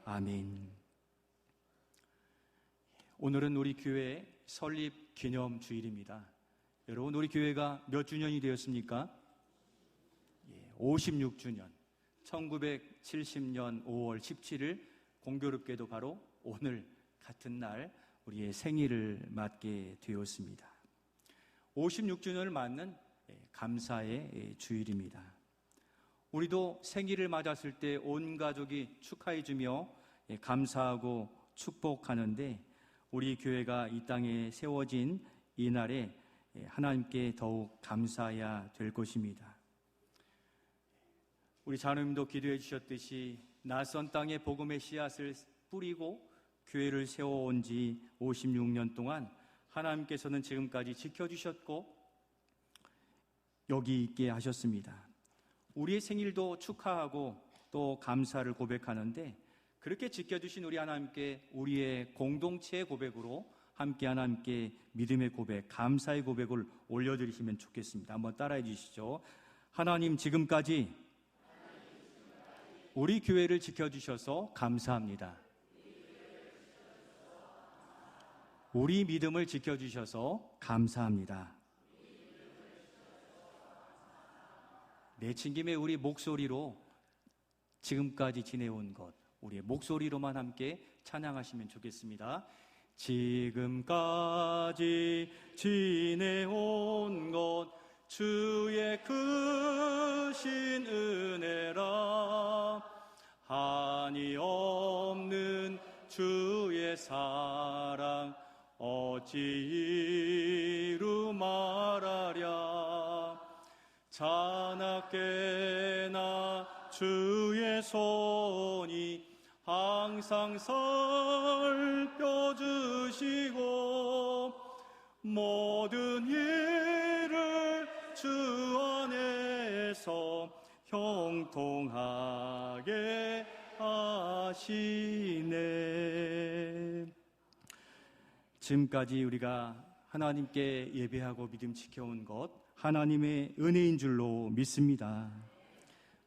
아멘. 오늘은 우리 교회 설립 기념 주일입니다. 여러분, 우리 교회가 몇 주년이 되었습니까? 56주년. 1970년 5월 17일 공교롭게도 바로 오늘 같은 날 우리의 생일을 맞게 되었습니다. 56주년을 맞는 감사의 주일입니다. 우리도 생일을 맞았을 때 온 가족이 축하해주며 감사하고 축복하는데, 우리 교회가 이 땅에 세워진 이 날에 하나님께 더욱 감사해야 될 것입니다. 우리 자녀님도 기도해 주셨듯이 낯선 땅에 복음의 씨앗을 뿌리고 교회를 세워온 지 56년 동안 하나님께서는 지금까지 지켜주셨고 여기 있게 하셨습니다. 우리의 생일도 축하하고 또 감사를 고백하는데, 그렇게 지켜주신 우리 하나님께 우리의 공동체의 고백으로 함께 하나님께 믿음의 고백, 감사의 고백을 올려드리시면 좋겠습니다. 한번 따라해 주시죠. 하나님, 지금까지 우리 교회를 지켜주셔서 감사합니다. 우리 믿음을 지켜주셔서 감사합니다. 내친 김에 우리 목소리로 지금까지 지내온 것, 우리의 목소리로만 함께 찬양하시면 좋겠습니다. 지금까지 지내온 것 주의 크신 은혜라, 한이 없는 주의 사랑 어찌 이루 말하랴. 자나깨나 주의 손이 항상 살펴주시고 모든 일을 주 안에서 형통하게 하시네. 지금까지 우리가 하나님께 예배하고 믿음 지켜온 것 하나님의 은혜인 줄로 믿습니다.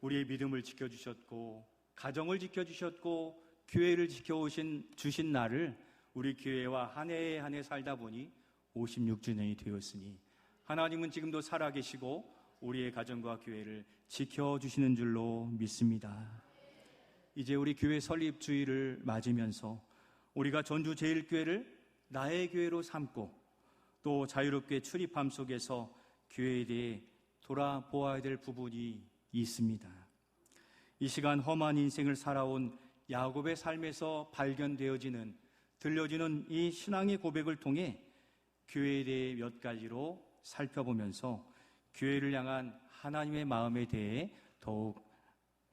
우리의 믿음을 지켜주셨고 가정을 지켜주셨고 교회를 주신 날을 우리 교회와 한 해 한 해 살다 보니 56주년이 되었으니, 하나님은 지금도 살아계시고 우리의 가정과 교회를 지켜주시는 줄로 믿습니다. 이제 우리 교회 설립 주일을 맞으면서 우리가 전주 제일교회를 나의 교회로 삼고 또 자유롭게 출입함 속에서 교회에 대해 돌아보아야 될 부분이 있습니다. 이 시간 험한 인생을 살아온 야곱의 삶에서 들려지는 이 신앙의 고백을 통해 교회에 대해 몇 가지로 살펴보면서 교회를 향한 하나님의 마음에 대해 더욱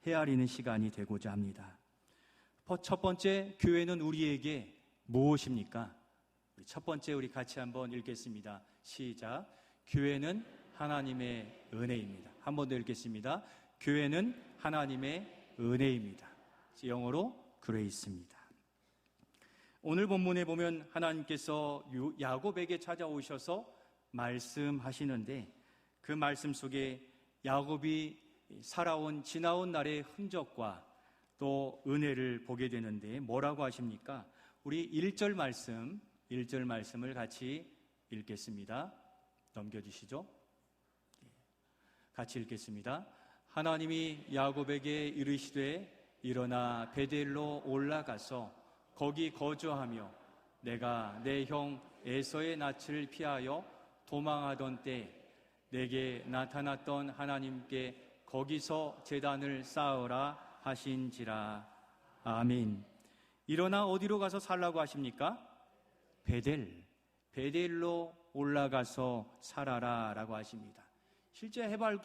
헤아리는 시간이 되고자 합니다. 첫 번째, 교회는 우리에게 무엇입니까? 첫 번째 우리 같이 한번 읽겠습니다. 시작. 교회는 하나님의 은혜입니다. 한 번 더 읽겠습니다. 교회는 하나님의 은혜입니다. 영어로 그레이스입니다. 오늘 본문에 보면 하나님께서 야곱에게 찾아오셔서 말씀하시는데, 그 말씀 속에 야곱이 지나온 날의 흔적과 또 은혜를 보게 되는데 뭐라고 하십니까? 우리 1절 말씀을 같이 읽겠습니다. 넘겨주시죠. 같이 읽겠습니다. 하나님이 야곱에게 이르시되 일어나 베델로 올라가서 거기 거주하며 내가 내 형 에서의 낯을 피하여 도망하던 때 내게 나타났던 하나님께 거기서 제단을 쌓으라 하신지라. 아멘. 일어나 어디로 가서 살라고 하십니까? 베델로 올라가서 살아라 라고 하십니다. 실제 해발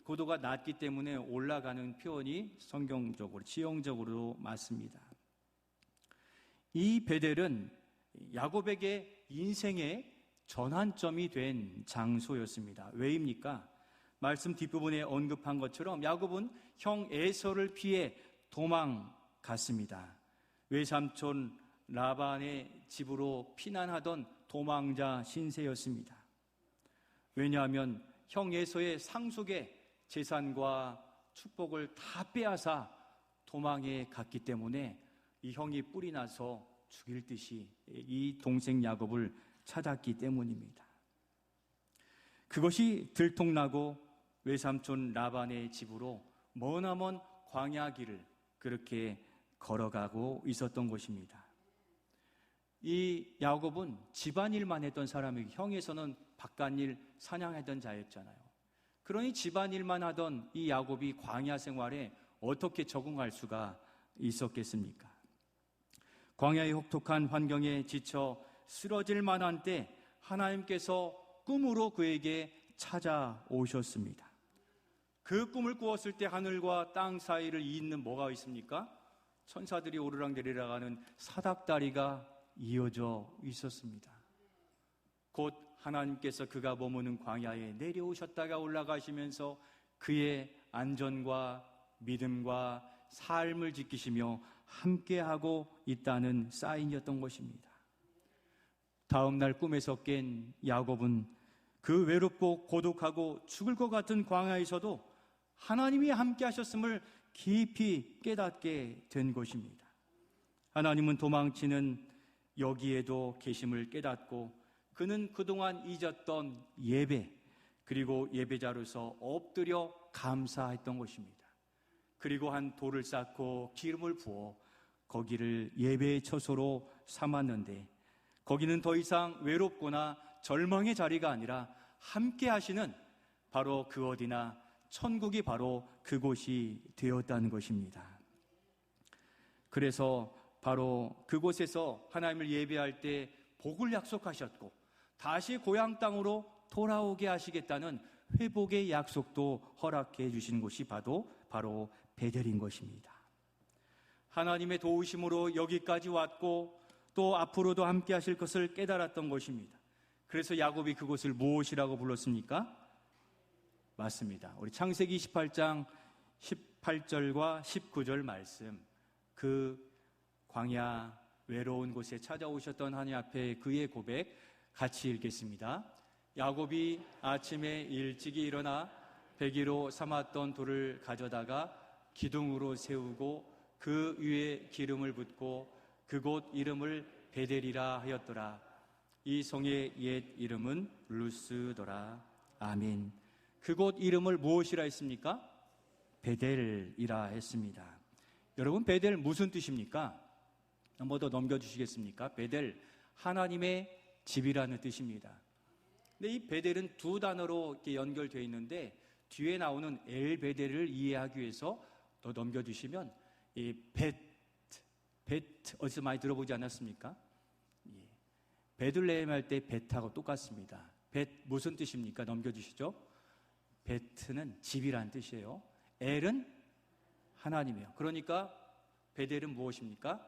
고도가 낮기 때문에 올라가는 표현이 성경적으로 지형적으로 맞습니다. 이 베델은 야곱에게 인생의 전환점이 된 장소였습니다. 왜입니까? 말씀 뒷부분에 언급한 것처럼 야곱은 형 에서를 피해 도망갔습니다. 외삼촌 라반의 집으로 피난하던 도망자 신세였습니다. 왜냐하면 형 에서의 상속의 재산과 축복을 다 빼앗아 도망해 갔기 때문에 이 형이 뿔이 나서 죽일 듯이 이 동생 야곱을 찾았기 때문입니다. 그것이 들통나고 외삼촌 라반의 집으로 머나먼 광야 길을 그렇게 걸어가고 있었던 것입니다. 이 야곱은 집안일만 했던 사람이고 형에서는 바깥일 사냥하던 자였잖아요. 그러니 집안일만 하던 이 야곱이 광야 생활에 어떻게 적응할 수가 있었겠습니까? 광야의 혹독한 환경에 지쳐 쓰러질 만한 때 하나님께서 꿈으로 그에게 찾아오셨습니다. 그 꿈을 꾸었을 때 하늘과 땅 사이를 잇는 뭐가 있습니까? 천사들이 오르락내리락 하는 사닥다리가 이어져 있었습니다. 곧 하나님께서 그가 머무는 광야에 내려오셨다가 올라가시면서 그의 안전과 믿음과 삶을 지키시며 함께하고 있다는 사인이었던 것입니다. 다음 날 꿈에서 깬 야곱은 그 외롭고 고독하고 죽을 것 같은 광야에서도 하나님이 함께 하셨음을 깊이 깨닫게 된 것입니다. 하나님은 도망치는 여기에도 계심을 깨닫고 그는 그동안 잊었던 예배 그리고 예배자로서 엎드려 감사했던 것입니다. 그리고 한 돌을 쌓고 기름을 부어 거기를 예배의 처소로 삼았는데 거기는 더 이상 외롭거나 절망의 자리가 아니라 함께 하시는 바로 그 어디나 천국이 바로 그곳이 되었다는 것입니다. 그래서 바로 그곳에서 하나님을 예배할 때 복을 약속하셨고 다시 고향 땅으로 돌아오게 하시겠다는 회복의 약속도 허락해 주신 곳이 바로 베델인 것입니다. 하나님의 도우심으로 여기까지 왔고 또 앞으로도 함께 하실 것을 깨달았던 것입니다. 그래서 야곱이 그곳을 무엇이라고 불렀습니까? 맞습니다. 우리 창세기 28장 18절과 19절 말씀, 그 광야 외로운 곳에 찾아오셨던 하나님 앞에 그의 고백 같이 읽겠습니다. 야곱이 아침에 일찍이 일어나 배기로 삼았던 돌을 가져다가 기둥으로 세우고 그 위에 기름을 붓고 그곳 이름을 베델이라 하였더라. 이 성의 옛 이름은 루스더라. 아멘. 그곳 이름을 무엇이라 했습니까? 베델이라 했습니다. 여러분, 베델 무슨 뜻입니까? 한 번 더 넘겨주시겠습니까? 베델, 하나님의 집이라는 뜻입니다. 근데 이 베델은 두 단어로 이렇게 연결되어 있는데 뒤에 나오는 엘 베델을 이해하기 위해서 더 넘겨주시면 이 벳 어디서 많이 들어보지 않았습니까? 예. 베들레헴 할 때 벳하고 똑같습니다. 벳 무슨 뜻입니까? 넘겨주시죠. 베트는 집이라는 뜻이에요. 엘은 하나님이에요. 그러니까 베델은 무엇입니까?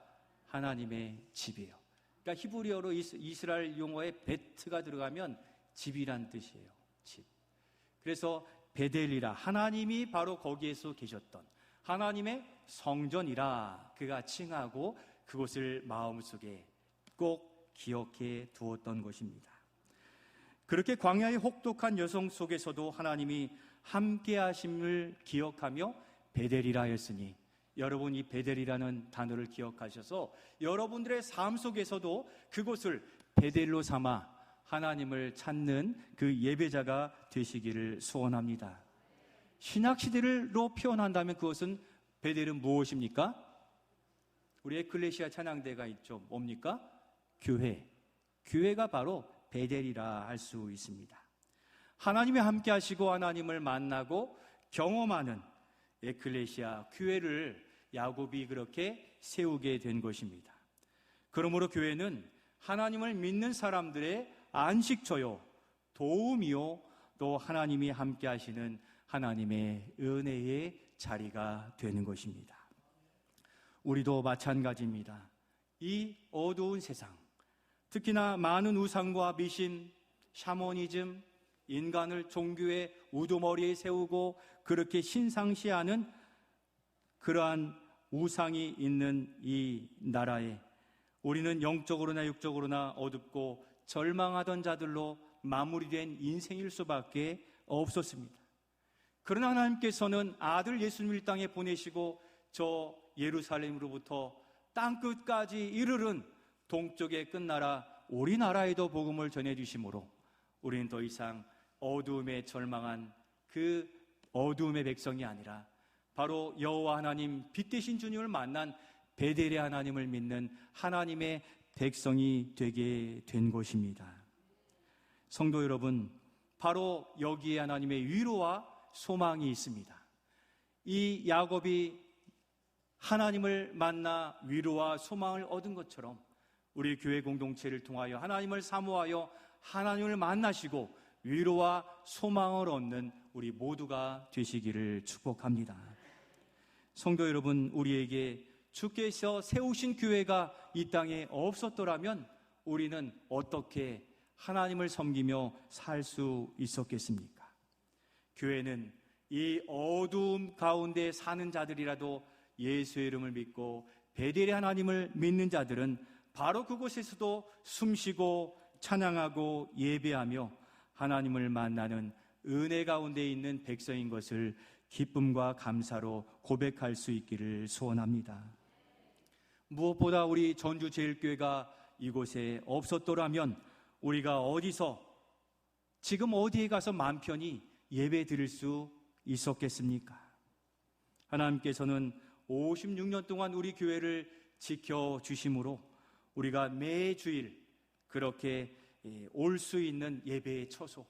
하나님의 집이에요. 그러니까 히브리어로 이스라엘 용어에 베트가 들어가면 집이란 뜻이에요. 집. 그래서 베델이라, 하나님이 바로 거기에서 계셨던 하나님의 성전이라 그가 칭하고 그곳을 마음속에 꼭 기억해 두었던 것입니다. 그렇게 광야의 혹독한 여성 속에서도 하나님이 함께 하심을 기억하며 베델이라 했으니 여러분 이 베델이라는 단어를 기억하셔서 여러분들의 삶 속에서도 그곳을 베델로 삼아 하나님을 찾는 그 예배자가 되시기를 소원합니다. 신학시대로 표현한다면 그것은 베델은 무엇입니까? 우리 에클레시아 찬양대가 있죠. 뭡니까? 교회. 교회가 바로 베델이라 할 수 있습니다. 하나님이 함께 하시고 하나님을 만나고 경험하는 에클레시아 교회를 야곱이 그렇게 세우게 된 것입니다. 그러므로 교회는 하나님을 믿는 사람들의 안식처요, 도움이요, 또 하나님이 함께 하시는 하나님의 은혜의 자리가 되는 것입니다. 우리도 마찬가지입니다. 이 어두운 세상, 특히나 많은 우상과 미신, 샤머니즘, 인간을 종교의 우두머리에 세우고 그렇게 신상시하는 그러한 우상이 있는 이 나라에 우리는 영적으로나 육적으로나 어둡고 절망하던 자들로 마무리된 인생일 수밖에 없었습니다. 그러나 하나님께서는 아들 예수님을 이 땅에 보내시고 저 예루살렘으로부터 땅끝까지 이르른 동쪽의 끝나라 우리나라에도 복음을 전해주심으로 우리는 더 이상 어두움에 절망한 그 어두움의 백성이 아니라 바로 여호와 하나님 빛 되신 주님을 만난 베델의 하나님을 믿는 하나님의 백성이 되게 된 것입니다. 성도 여러분, 바로 여기에 하나님의 위로와 소망이 있습니다. 이 야곱이 하나님을 만나 위로와 소망을 얻은 것처럼 우리 교회 공동체를 통하여 하나님을 사모하여 하나님을 만나시고 위로와 소망을 얻는 우리 모두가 되시기를 축복합니다. 성도 여러분, 우리에게 주께서 세우신 교회가 이 땅에 없었더라면 우리는 어떻게 하나님을 섬기며 살 수 있었겠습니까? 교회는 이 어두움 가운데 사는 자들이라도 예수의 이름을 믿고 베델의 하나님을 믿는 자들은 바로 그곳에서도 숨쉬고 찬양하고 예배하며 하나님을 만나는 은혜 가운데 있는 백성인 것을 기쁨과 감사로 고백할 수 있기를 소원합니다. 무엇보다 우리 전주제일교회가 이곳에 없었더라면 우리가 어디서 지금 어디에 가서 마음 편히 예배 드릴 수 있었겠습니까? 하나님께서는 56년 동안 우리 교회를 지켜주심으로 우리가 매주일 그렇게 올 수 있는 예배의 처소,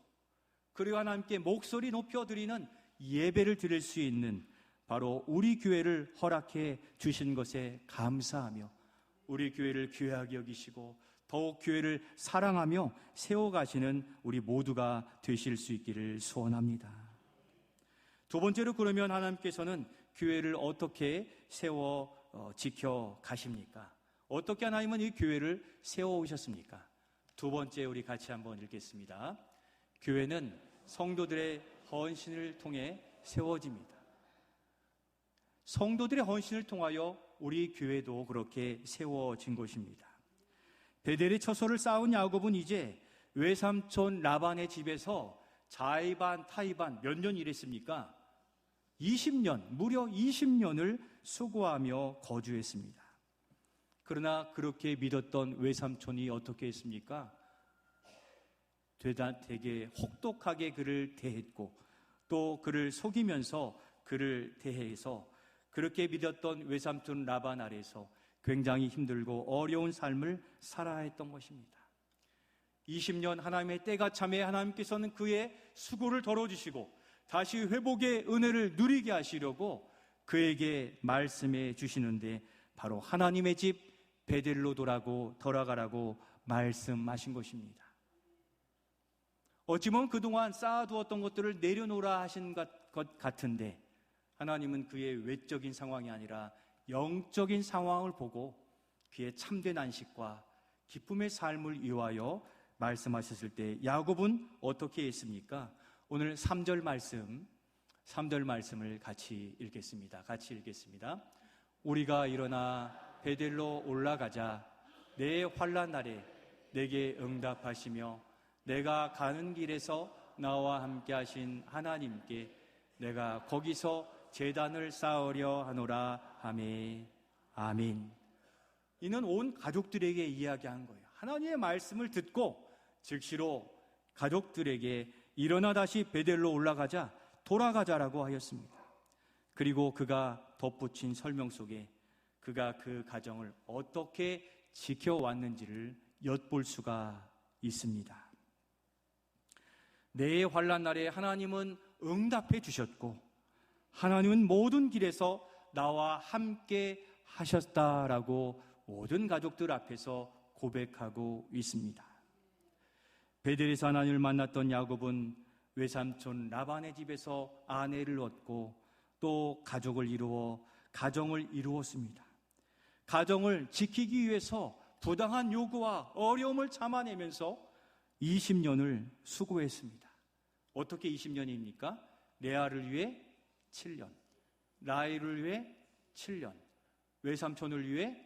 그리고 하나님께 목소리 높여드리는 예배를 드릴 수 있는 바로 우리 교회를 허락해 주신 것에 감사하며 우리 교회를 귀하게 여기시고 더욱 교회를 사랑하며 세워가시는 우리 모두가 되실 수 있기를 소원합니다. 두 번째로, 그러면 하나님께서는 교회를 어떻게 세워 지켜 가십니까? 어떻게 하나님은 이 교회를 세워오셨습니까? 두 번째, 우리 같이 한번 읽겠습니다. 교회는 성도들의 헌신을 통해 세워집니다. 성도들의 헌신을 통하여 우리 교회도 그렇게 세워진 것입니다. 베델의 처소를 쌓은 야곱은 이제 외삼촌 라반의 집에서 자의반 타의반 몇 년 일했습니까? 20년, 무려 20년을 수고하며 거주했습니다. 그러나 그렇게 믿었던 외삼촌이 어떻게 했습니까? 되게 혹독하게 그를 대했고 또 그를 속이면서 그를 대해서 그렇게 믿었던 외삼촌 라반 아래서 굉장히 힘들고 어려운 삶을 살아야 했던 것입니다. 20년 하나님의 때가 참에 하나님께서는 그의 수고를 덜어주시고 다시 회복의 은혜를 누리게 하시려고 그에게 말씀해 주시는데 바로 하나님의 집 베델로 돌아가라고 말씀하신 것입니다. 어찌 보면 그동안 쌓아두었던 것들을 내려놓으라 하신 것 같은데 하나님은 그의 외적인 상황이 아니라 영적인 상황을 보고 그의 참된 안식과 기쁨의 삶을 위하여 말씀하셨을 때 야곱은 어떻게 했습니까? 오늘 3절 말씀을 같이 읽겠습니다. 우리가 일어나 베델로 올라가자. 내 환난 날에 내게 응답하시며 내가 가는 길에서 나와 함께 하신 하나님께 내가 거기서 제단을 쌓으려 하노라 하매. 아멘. 이는 온 가족들에게 이야기한 거예요. 하나님의 말씀을 듣고 즉시로 가족들에게 일어나 다시 베델로 올라가자, 돌아가자라고 하였습니다. 그리고 그가 덧붙인 설명 속에 그가 그 가정을 어떻게 지켜왔는지를 엿볼 수가 있습니다. 내 환난 날에 하나님은 응답해 주셨고 하나님은 모든 길에서 나와 함께 하셨다라고 모든 가족들 앞에서 고백하고 있습니다. 베델에서 하나님을 만났던 야곱은 외삼촌 라반의 집에서 아내를 얻고 또 가정을 이루었습니다. 가정을 지키기 위해서 부당한 요구와 어려움을 참아내면서 20년을 수고했습니다. 어떻게 20년입니까? 레아를 위해 7년, 라헬을 위해 7년, 외삼촌을 위해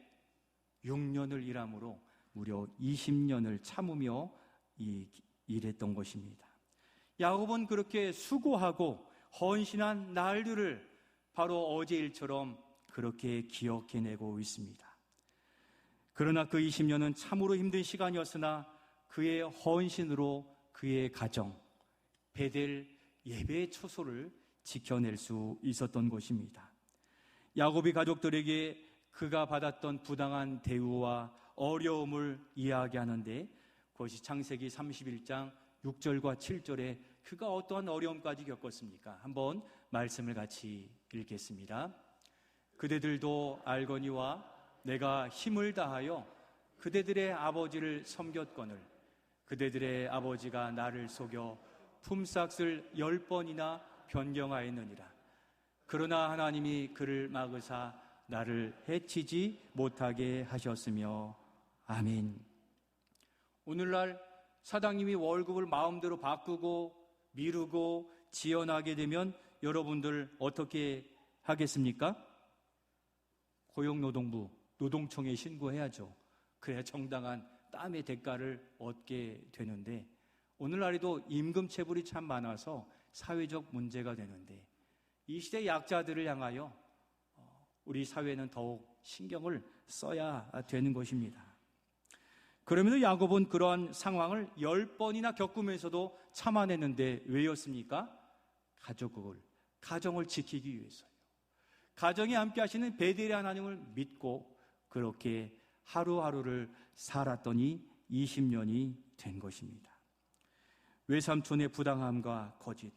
6년을 일함으로 무려 20년을 참으며 일했던 것입니다. 야곱은 그렇게 수고하고 헌신한 날들을 바로 어제 일처럼 그렇게 기억해내고 있습니다. 그러나 그 20년은 참으로 힘든 시간이었으나 그의 헌신으로 그의 가정, 베델 예배의 초소를 지켜낼 수 있었던 것입니다. 야곱이 가족들에게 그가 받았던 부당한 대우와 어려움을 이야기하는데 그것이 창세기 31장 6절과 7절에 그가 어떠한 어려움까지 겪었습니까? 한번 말씀을 같이 읽겠습니다. 그대들도 알거니와 내가 힘을 다하여 그대들의 아버지를 섬겼거늘 그대들의 아버지가 나를 속여 품삯을 10번이나 변경하였느니라. 그러나 하나님이 그를 막으사 나를 해치지 못하게 하셨으며 아멘. 오늘날 사장님이 월급을 마음대로 바꾸고 미루고 지연하게 되면 여러분들 어떻게 하겠습니까? 고용노동부, 노동청에 신고해야죠. 그래야 정당한 땀의 대가를 얻게 되는데 오늘날에도 임금체불이 참 많아서 사회적 문제가 되는데 이 시대 약자들을 향하여 우리 사회는 더욱 신경을 써야 되는 것입니다. 그러면서 야곱은 그러한 상황을 10번이나 겪으면서도 참아냈는데 왜였습니까? 가정을 지키기 위해서요. 가정에 함께 하시는 베델의 하나님을 믿고 그렇게 하루하루를 살았더니 20년이 된 것입니다. 외삼촌의 부당함과 거짓,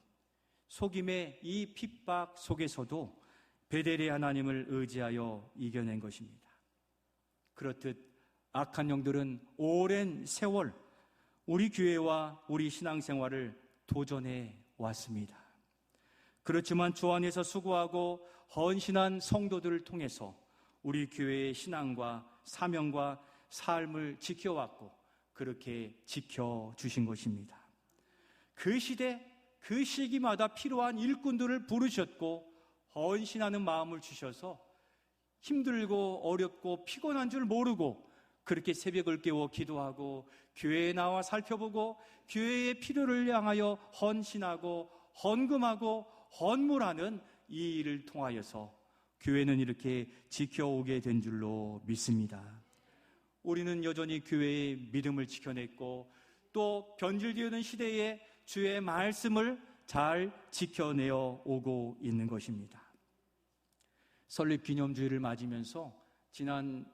속임의 이 핍박 속에서도 베델의 하나님을 의지하여 이겨낸 것입니다. 그렇듯 악한 영들은 오랜 세월 우리 교회와 우리 신앙생활을 도전해 왔습니다. 그렇지만 주 안에서 수고하고 헌신한 성도들을 통해서 우리 교회의 신앙과 사명과 삶을 지켜왔고 그렇게 지켜주신 것입니다. 그 시대, 그 시기마다 필요한 일꾼들을 부르셨고 헌신하는 마음을 주셔서 힘들고 어렵고 피곤한 줄 모르고 그렇게 새벽을 깨워 기도하고 교회에 나와 살펴보고 교회의 필요를 향하여 헌신하고 헌금하고 헌물하는 이 일을 통하여서 교회는 이렇게 지켜오게 된 줄로 믿습니다. 우리는 여전히 교회의 믿음을 지켜냈고 또 변질되는 시대에 주의 말씀을 잘 지켜내어 오고 있는 것입니다. 설립기념주일을 맞으면서 지난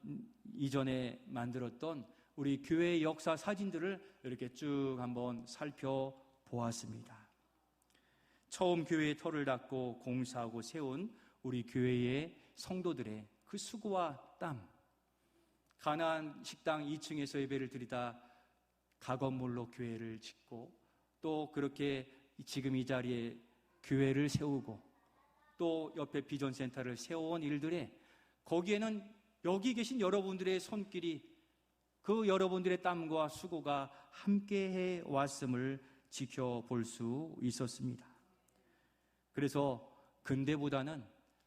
이전에 만들었던 우리 교회의 역사 사진들을 이렇게 쭉 한번 살펴보았습니다. 처음 교회의 터를 닦고 공사하고 세운 우리 교회의 성도들의 그 수고와 땀, 가나안 식당 2층에서 예배를 드리다 가건물로 교회를 짓고 또 그렇게 지금 이 자리에 교회를 세우고 또 옆에 비전센터를 세워온 일들에 거기에는 여기 계신 여러분들의 손길이 그 여러분들의 땀과 수고가 함께해 왔음을 지켜볼 수 있었습니다. 그래서 근대보다는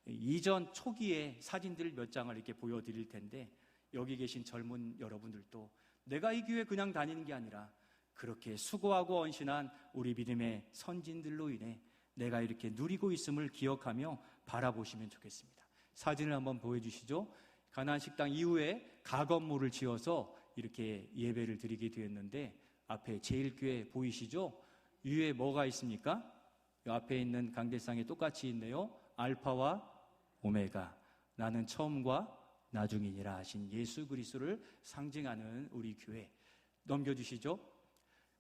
이전 초기의 사진들 몇 장을 이렇게 보여드릴 텐데 여기 계신 젊은 여러분들도 내가 이 교회 그냥 다니는 게 아니라 그렇게 수고하고 헌신한 우리 믿음의 선진들로 인해 내가 이렇게 누리고 있음을 기억하며 바라보시면 좋겠습니다. 사진을 한번 보여주시죠. 가나안 식당 이후에 가건물을 지어서 이렇게 예배를 드리게 되었는데 앞에 제일교회 보이시죠? 위에 뭐가 있습니까? 이 앞에 있는 강대상에 똑같이 있네요. 알파와 오메가, 나는 처음과 나중이니라 하신 예수 그리스도를 상징하는 우리 교회. 넘겨주시죠.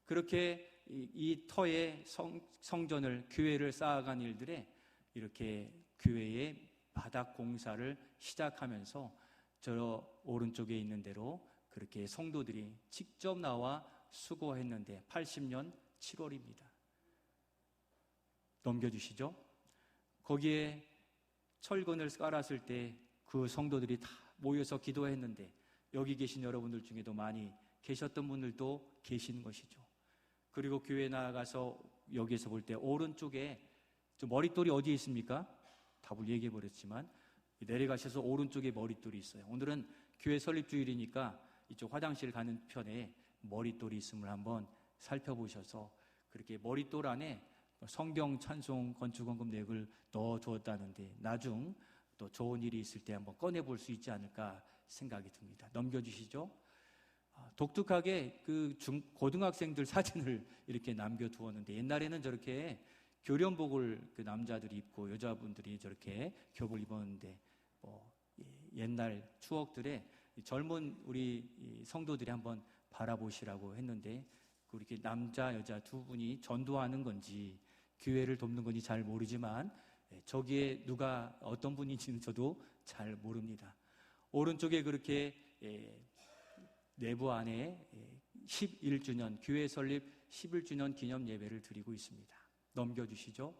그렇게 이 터에 성전을, 교회를 쌓아간 일들에 이렇게 교회의 바닥 공사를 시작하면서 저 오른쪽에 있는 대로 그렇게 성도들이 직접 나와 수고했는데 80년 7월입니다. 넘겨주시죠. 거기에 철근을 깔았을 때 그 성도들이 다 모여서 기도했는데 여기 계신 여러분들 중에도 많이 계셨던 분들도 계신 것이죠. 그리고 교회 나가서 여기에서 볼 때 오른쪽에 저 머릿돌이 어디에 있습니까? 답을 얘기해 버렸지만 내려가셔서 오른쪽에 머릿돌이 있어요. 오늘은 교회 설립주일이니까 이쪽 화장실 가는 편에 머릿돌이 있음을 한번 살펴보셔서 그렇게 머릿돌 안에 성경 찬송 건축원금 내역을 넣어 두었다는데 나중 또 좋은 일이 있을 때 한번 꺼내볼 수 있지 않을까 생각이 듭니다. 넘겨주시죠. 독특하게 그 고등학생들 사진을 이렇게 남겨두었는데, 옛날에는 저렇게 교련복을 그 남자들이 입고 여자분들이 저렇게 겹을 입었는데, 옛날 추억들에 젊은 우리 성도들이 한번 바라보시라고 했는데, 이렇게 남자 여자 두 분이 전도하는 건지 교회를 돕는 건지 잘 모르지만, 저기에 누가 어떤 분인지는 저도 잘 모릅니다. 오른쪽에 그렇게 내부 안에 11주년 교회 설립 11주년 기념 예배를 드리고 있습니다. 넘겨주시죠.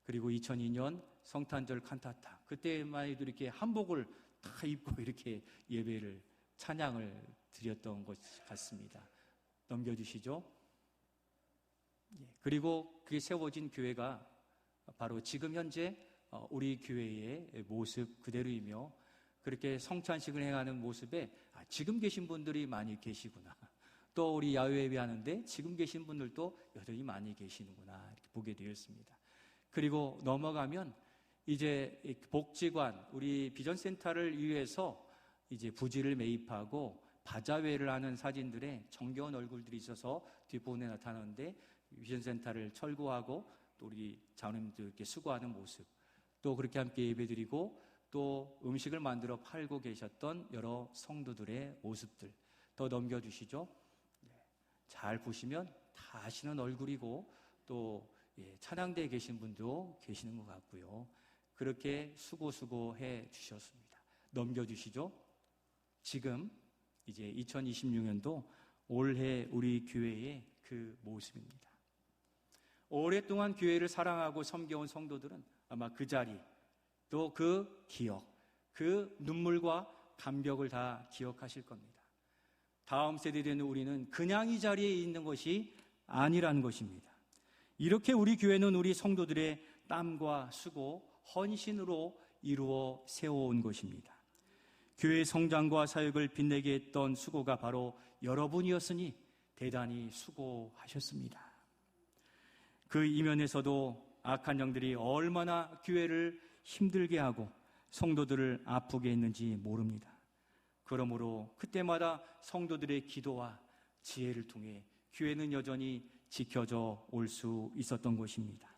그리고 2002년 성탄절 칸타타, 그때만 해도 이렇게 한복을 다 입고 이렇게 예배를 찬양을 드렸던 것 같습니다. 넘겨주시죠. 그리고 그게 세워진 교회가 바로 지금 현재 우리 교회의 모습 그대로이며, 그렇게 성찬식을 행하는 모습에 지금 계신 분들이 많이 계시구나, 또 우리 야외 예배하는데 지금 계신 분들도 여전히 많이 계시는구나, 이렇게 보게 되었습니다. 그리고 넘어가면 이제 복지관, 우리 비전센터를 위해서 이제 부지를 매입하고 바자회를 하는 사진들에 정겨운 얼굴들이 있어서 뒷부분에 나타나는데, 비전센터를 철거하고 또 우리 자원님들께 수고하는 모습, 또 그렇게 함께 예배드리고 또 음식을 만들어 팔고 계셨던 여러 성도들의 모습들 더 넘겨주시죠. 잘 보시면 다 아시는 얼굴이고, 또 찬양대에 계신 분도 계시는 것 같고요. 그렇게 수고해 주셨습니다. 넘겨주시죠. 지금 이제 2026년도 올해 우리 교회의 그 모습입니다. 오랫동안 교회를 사랑하고 섬겨온 성도들은 아마 그 자리, 또 그 기억, 그 눈물과 감격을 다 기억하실 겁니다. 다음 세대 되는 우리는 그냥 이 자리에 있는 것이 아니라는 것입니다. 이렇게 우리 교회는 우리 성도들의 땀과 수고, 헌신으로 이루어 세워온 것입니다. 교회의 성장과 사역을 빛내게 했던 수고가 바로 여러분이었으니 대단히 수고하셨습니다. 그 이면에서도 악한 영들이 얼마나 교회를 힘들게 하고 성도들을 아프게 했는지 모릅니다. 그러므로 그때마다 성도들의 기도와 지혜를 통해 교회는 여전히 지켜져 올 수 있었던 것입니다.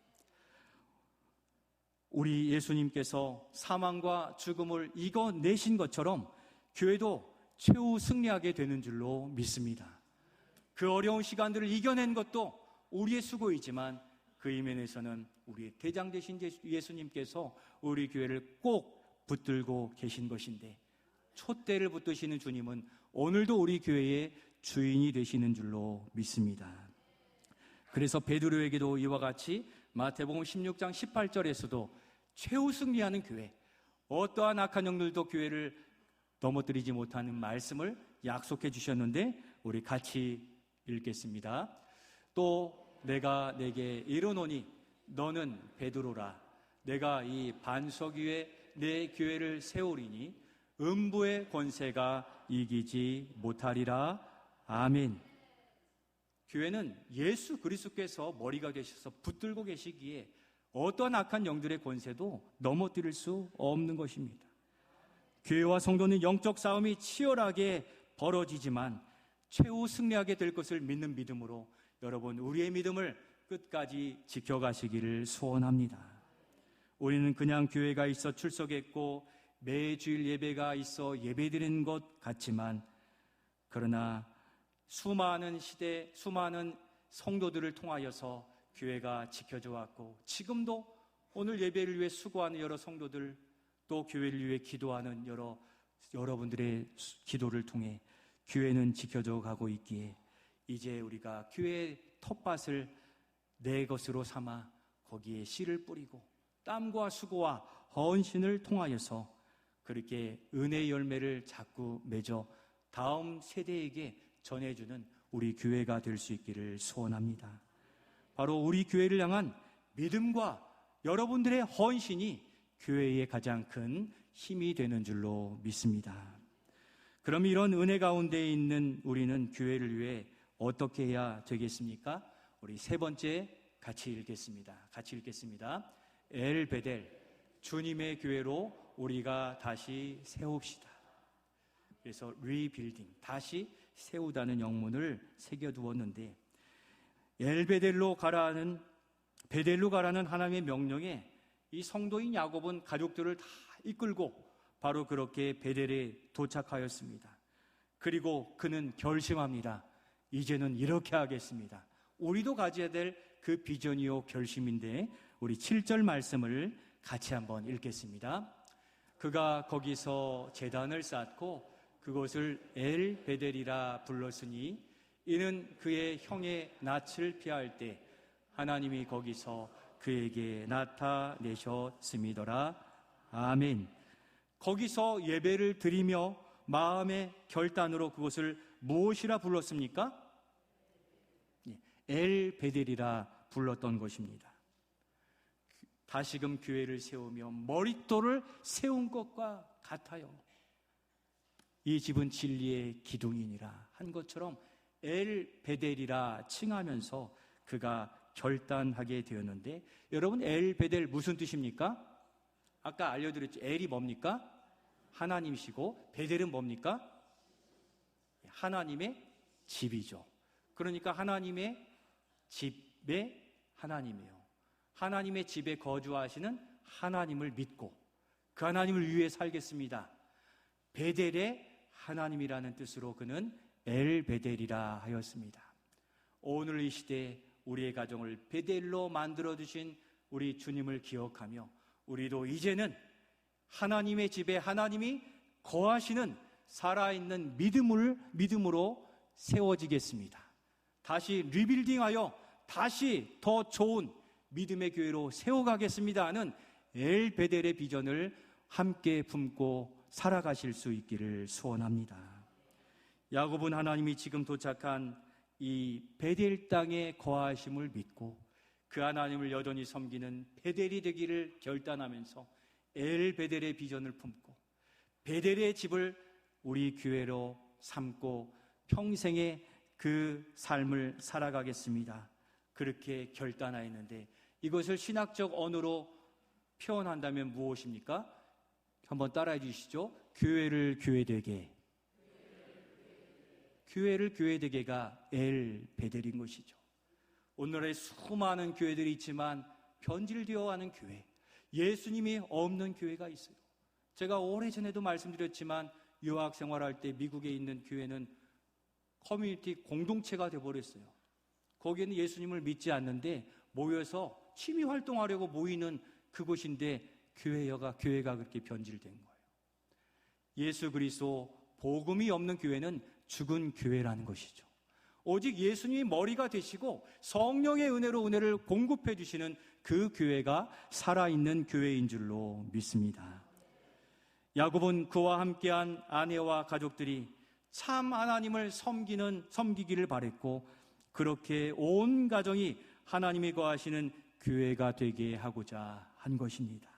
우리 예수님께서 사망과 죽음을 이겨내신 것처럼 교회도 최후 승리하게 되는 줄로 믿습니다. 그 어려운 시간들을 이겨낸 것도 우리의 수고이지만, 그 이면에서는 우리 대장 되신 예수님께서 우리 교회를 꼭 붙들고 계신 것인데, 촛대를 붙드시는 주님은 오늘도 우리 교회의 주인이 되시는 줄로 믿습니다. 그래서 베드로에게도 이와 같이 마태복음 16장 18절에서도 최후 승리하는 교회, 어떠한 악한 영들도 교회를 넘어뜨리지 못하는 말씀을 약속해 주셨는데, 우리 같이 읽겠습니다. 또 내가 내게 이르노니 너는 베드로라. 내가 이 반석 위에 내 교회를 세우리니 음부의 권세가 이기지 못하리라. 아멘. 교회는 예수 그리스도께서 머리가 되셔서 붙들고 계시기에 어떠한 악한 영들의 권세도 넘어뜨릴 수 없는 것입니다. 교회와 성도는 영적 싸움이 치열하게 벌어지지만 최후 승리하게 될 것을 믿는 믿음으로 여러분, 우리의 믿음을 끝까지 지켜가시기를 소원합니다. 우리는 그냥 교회가 있어 출석했고 매주일 예배가 있어 예배드리는 것 같지만, 그러나 수많은 시대, 수많은 성도들을 통하여서 교회가 지켜져 왔고, 지금도 오늘 예배를 위해 수고하는 여러 성도들, 또 교회를 위해 기도하는 여러분들의 기도를 통해 교회는 지켜져 가고 있기에, 이제 우리가 교회의 텃밭을 내 것으로 삼아 거기에 씨를 뿌리고 땀과 수고와 헌신을 통하여서 그렇게 은혜의 열매를 자꾸 맺어 다음 세대에게 전해주는 우리 교회가 될 수 있기를 소원합니다. 바로 우리 교회를 향한 믿음과 여러분들의 헌신이 교회의 가장 큰 힘이 되는 줄로 믿습니다. 그럼 이런 은혜 가운데 있는 우리는 교회를 위해 어떻게 해야 되겠습니까? 우리 세 번째 같이 읽겠습니다. 같이 읽겠습니다. 엘베델, 주님의 교회로 우리가 다시 세웁시다. 그래서 리빌딩, 다시 세우다는 영문을 새겨두었는데, 베델로 가라는 하나님의 명령에 이 성도인 야곱은 가족들을 다 이끌고 바로 그렇게 베델에 도착하였습니다. 그리고 그는 결심합니다. 이제는 이렇게 하겠습니다. 우리도 가져야 될 그 비전이요 결심인데, 우리 7절 말씀을 같이 한번 읽겠습니다. 그가 거기서 제단을 쌓고 그곳을 베델이라 불렀으니 이는 그의 형의 낯을 피할 때 하나님이 거기서 그에게 나타내셨음이더라. 아멘. 거기서 예배를 드리며 마음의 결단으로 그것을 무엇이라 불렀습니까? 베델이라 불렀던 것입니다. 다시금 교회를 세우며 머릿돌을 세운 것과 같아요. 이 집은 진리의 기둥이니라 한 것처럼 베델이라 칭하면서 그가 결단하게 되었는데, 여러분 베델 무슨 뜻입니까? 아까 알려드렸죠. 엘이 뭡니까? 하나님이시고 베델은 뭡니까? 하나님의 집이죠. 그러니까 하나님의 집의 하나님이에요. 하나님의 집에 거주하시는 하나님을 믿고 그 하나님을 위해 살겠습니다. 베델의 하나님이라는 뜻으로 그는 베델이라 하였습니다. 오늘 이 시대에 우리의 가정을 베델로 만들어주신 우리 주님을 기억하며 우리도 이제는 하나님의 집에 하나님이 거하시는 살아있는 믿음으로 세워지겠습니다. 다시 리빌딩하여 다시 더 좋은 믿음의 교회로 세워가겠습니다 하는 베델의 비전을 함께 품고 살아가실 수 있기를 소원합니다. 야곱은 하나님이 지금 도착한 이 베델 땅에 거하심을 믿고 그 하나님을 여전히 섬기는 베델이 되기를 결단하면서 베델의 비전을 품고 베델의 집을 우리 교회로 삼고 평생의 그 삶을 살아가겠습니다. 그렇게 결단하였는데, 이것을 신학적 언어로 표현한다면 무엇입니까? 한번 따라해 주시죠. 교회를 교회되게. 교회를 교회되게가 베델인 것이죠. 오늘날에 수많은 교회들이 있지만 변질되어가는 교회, 예수님이 없는 교회가 있어요. 제가 오래전에도 말씀드렸지만 유학 생활할 때 미국에 있는 교회는 커뮤니티 공동체가 되어버렸어요. 거기에는 예수님을 믿지 않는데 모여서 취미 활동하려고 모이는 그곳인데 교회가 그렇게 변질된 거예요. 예수 그리스도 복음이 없는 교회는 죽은 교회라는 것이죠. 오직 예수님이 머리가 되시고 성령의 은혜를 공급해 주시는 그 교회가 살아있는 교회인 줄로 믿습니다. 야곱은 그와 함께한 아내와 가족들이 참 하나님을 섬기기를 바랬고, 그렇게 온 가정이 하나님이 거하시는 교회가 되게 하고자 한 것입니다.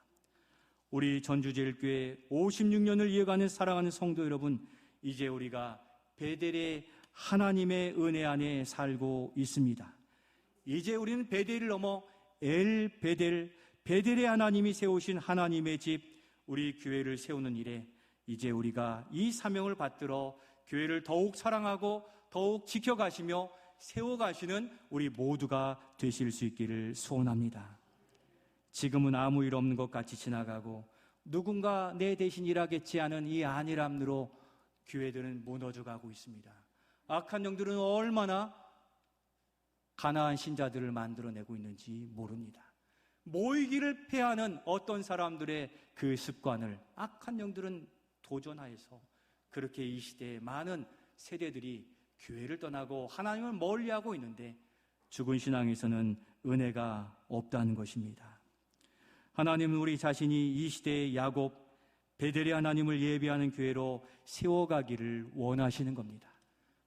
우리 전주제일교회 56년을 이어가는 사랑하는 성도 여러분, 이제 우리가 베델의 하나님의 은혜 안에 살고 있습니다. 이제 우리는 베델을 넘어 베델의 하나님이 세우신 하나님의 집, 우리 교회를 세우는 일에 이제 우리가 이 사명을 받들어 교회를 더욱 사랑하고 더욱 지켜가시며 세워가시는 우리 모두가 되실 수 있기를 소원합니다. 지금은 아무 일 없는 것 같이 지나가고 누군가 내 대신 일하겠지 하는 이 안일함으로 교회들은 무너져 가고 있습니다. 악한 영들은 얼마나 가나안 신자들을 만들어내고 있는지 모릅니다. 모이기를 패하는 어떤 사람들의 그 습관을 악한 영들은 도전하여서 그렇게 이 시대에 많은 세대들이 교회를 떠나고 하나님을 멀리하고 있는데, 죽은 신앙에서는 은혜가 없다는 것입니다. 하나님은 우리 자신이 이 시대의 야곱, 베델의 하나님을 예배하는 교회로 세워가기를 원하시는 겁니다.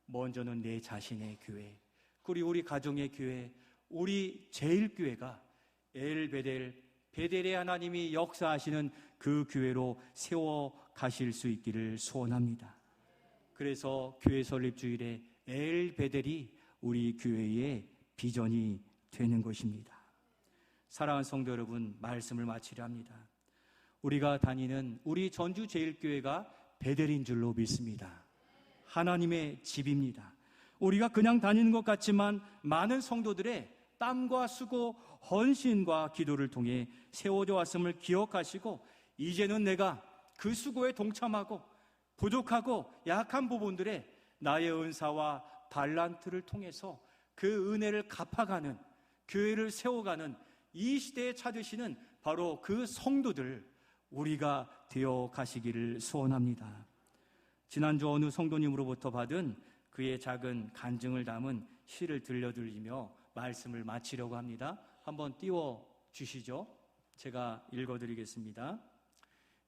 먼저는 내 자신의 교회, 그리고 우리 가정의 교회, 우리 제일교회가 베델의 하나님이 역사하시는 그 교회로 세워가실 수 있기를 소원합니다. 그래서 교회 설립주일에 베델이 우리 교회의 비전이 되는 것입니다. 사랑하는 성도 여러분, 말씀을 마치려 합니다. 우리가 다니는 우리 전주제일교회가 베델인 줄로 믿습니다. 하나님의 집입니다. 우리가 그냥 다니는 것 같지만 많은 성도들의 땀과 수고, 헌신과 기도를 통해 세워져 왔음을 기억하시고, 이제는 내가 그 수고에 동참하고 부족하고 약한 부분들에 나의 은사와 달란트를 통해서 그 은혜를 갚아가는, 교회를 세워가는 이 시대에 찾으시는 바로 그 성도들, 우리가 되어 가시기를 소원합니다. 지난주 어느 성도님으로부터 받은 그의 작은 간증을 담은 시를 들려드리며 말씀을 마치려고 합니다. 한번 띄워주시죠. 제가 읽어드리겠습니다.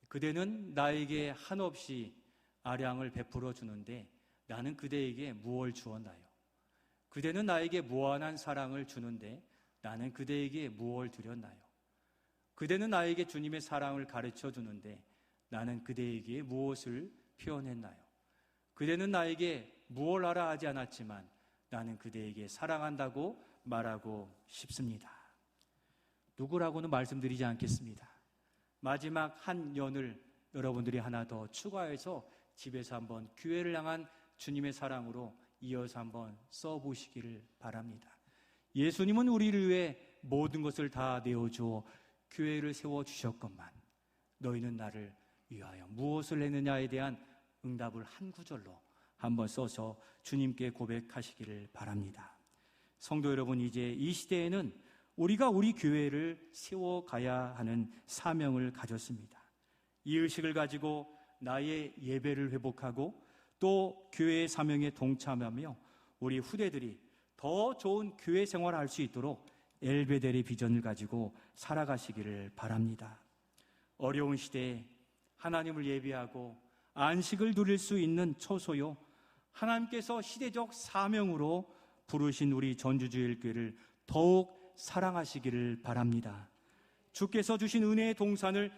그대는 나에게 한없이 아량을 베풀어 주는데 나는 그대에게 무엇을 주었나요? 그대는 나에게 무한한 사랑을 주는데 나는 그대에게 무엇을 드렸나요? 그대는 나에게 주님의 사랑을 가르쳐 주는데 나는 그대에게 무엇을 표현했나요? 그대는 나에게 무엇을 하라 하지 않았지만 나는 그대에게 사랑한다고 말하고 싶습니다. 누구라고는 말씀드리지 않겠습니다. 마지막 한 연을 여러분들이 하나 더 추가해서 집에서 한번 교회를 향한 주님의 사랑으로 이어서 한번 써보시기를 바랍니다. 예수님은 우리를 위해 모든 것을 다 내어주어 교회를 세워주셨건만 너희는 나를 위하여 무엇을 했느냐에 대한 응답을 한 구절로 한번 써서 주님께 고백하시기를 바랍니다. 성도 여러분, 이제 이 시대에는 우리가 우리 교회를 세워가야 하는 사명을 가졌습니다. 이 의식을 가지고 나의 예배를 회복하고 또 교회의 사명에 동참하며 우리 후대들이 더 좋은 교회 생활을 할 수 있도록 엘베델의 비전을 가지고 살아가시기를 바랍니다. 어려운 시대에 하나님을 예배하고 안식을 누릴 수 있는 초소요, 하나님께서 시대적 사명으로 부르신 우리 전주주일교회를 더욱 사랑하시기를 바랍니다. 주께서 주신 은혜의 동산을